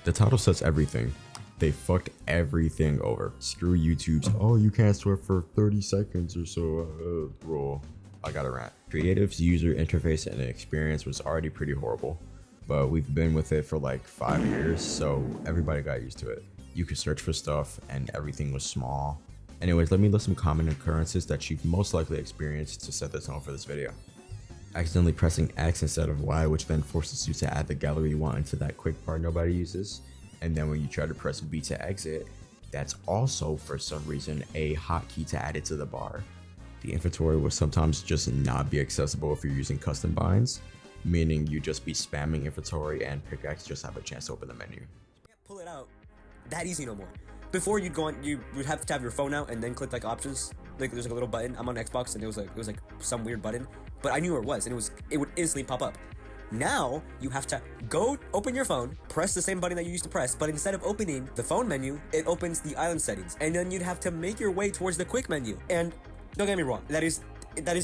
The title says everything. They fucked everything over. Screw YouTube's, oh, you can't swear for 30 seconds or so rule. I got a rant. Creative's user interface and experience was already pretty horrible, but we've been with it for like 5 years, so everybody got used to it. You could search for stuff and everything was small. Anyways, let me list some common occurrences that you've most likely experienced to set the tone for this video. Accidentally pressing X instead of Y, which then forces you to add the gallery you want into that quick bar nobody uses. And then when you try to press B to exit, that's also for some reason a hotkey to add it to the bar. The inventory will sometimes just not be accessible if you're using custom binds, meaning you just be spamming inventory and pickaxe just have a chance to open the menu. You can't pull it out that easy no more. Before you'd go on, you would have to have your phone out and then click like options. Like there's like a little button. I'm on Xbox and it was like some weird button, but I knew where it was and it would instantly pop up. Now you have to go open your phone, press the same button that you used to press, but instead of opening the phone menu, it opens the island settings, and then you'd have to make your way towards the quick menu. And don't get me wrong, that is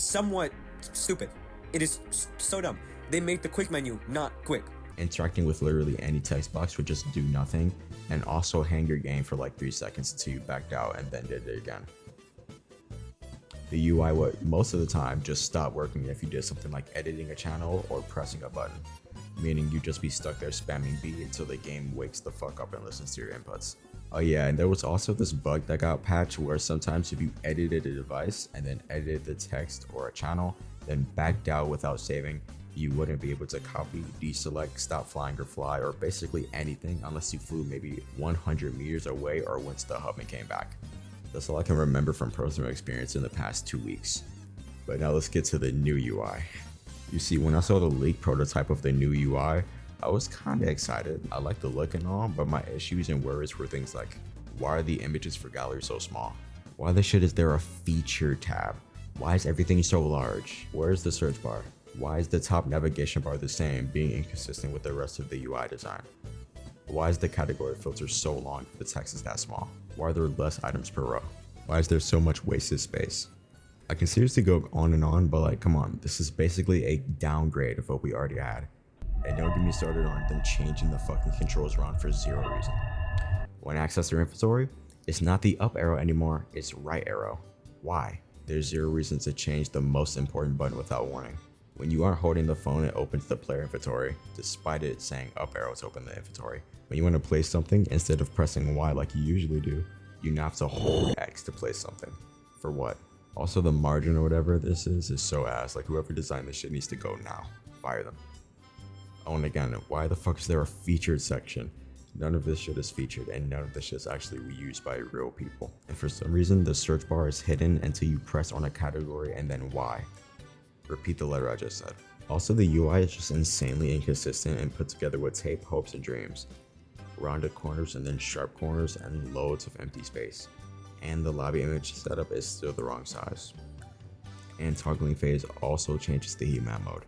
somewhat stupid. It is so dumb. They make the quick menu not quick. Interacting with literally any text box would just do nothing, and also hang your game for like 3 seconds until you backed out and then did it again. The UI would most of the time just stop working if you did something like editing a channel or pressing a button, meaning you'd just be stuck there spamming B until the game wakes the fuck up and listens to your inputs. Oh yeah, and there was also this bug that got patched where sometimes if you edited a device and then edited the text or a channel, then backed out without saving, you wouldn't be able to copy, deselect, stop flying or fly, or basically anything unless you flew maybe 100 meters away or went to the hub and came back. That's all I can remember from personal experience in the past 2 weeks. But now let's get to the new UI. You see, when I saw the leaked prototype of the new UI, I was kinda excited. I liked the look and all, but my issues and worries were things like, why are the images for gallery so small? Why the shit is there a feature tab? Why is everything so large? Where's the search bar? Why is the top navigation bar the same, being inconsistent with the rest of the UI design? Why is the category filter so long if the text is that small? Why are there less items per row? Why is there so much wasted space? I can seriously go on and on, but like, come on, this is basically a downgrade of what we already had. And don't get me started on them changing the fucking controls around for zero reason. When access your inventory, it's not the up arrow anymore, it's right arrow. Why? There's zero reason to change the most important button without warning. When you aren't holding the phone, it opens the player inventory, despite it saying up arrow to open the inventory. When you want to place something, instead of pressing Y like you usually do, you now have to hold X to place something. For what? Also, the margin or whatever this is so ass. Like, whoever designed this shit needs to go now. Fire them. Oh, and again, why the fuck is there a featured section? None of this shit is featured, and none of this shit is actually used by real people. And for some reason, the search bar is hidden until you press on a category and then Y. Repeat the letter I just said. Also, the UI is just insanely inconsistent and put together with tape, hopes, and dreams. Rounded corners and then sharp corners and loads of empty space. And the lobby image setup is still the wrong size. And toggling phase also changes the heat map mode.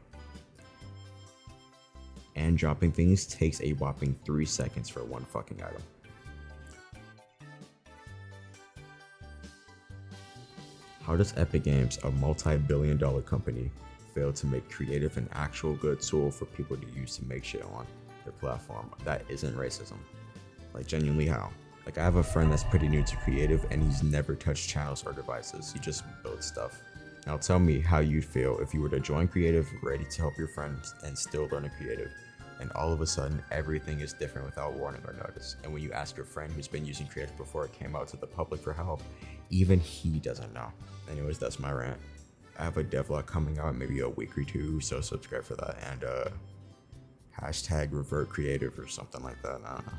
And dropping things takes a whopping 3 seconds for one fucking item. How does Epic Games, a multi-billion-dollar company, fail to make Creative an actual good tool for people to use to make shit on their platform that isn't racism? Like, genuinely how? Like, I have a friend that's pretty new to Creative and he's never touched channels or devices, he just builds stuff. Now tell me how you'd feel if you were to join Creative, ready to help your friends and still learn a Creative, and all of a sudden everything is different without warning or notice. And when you ask your friend who's been using Creative before it came out to the public for help, even he doesn't know. Anyways, that's my rant. I have a devlog coming out maybe a week or two, so subscribe for that, and hashtag revert creative or something like that. I don't know.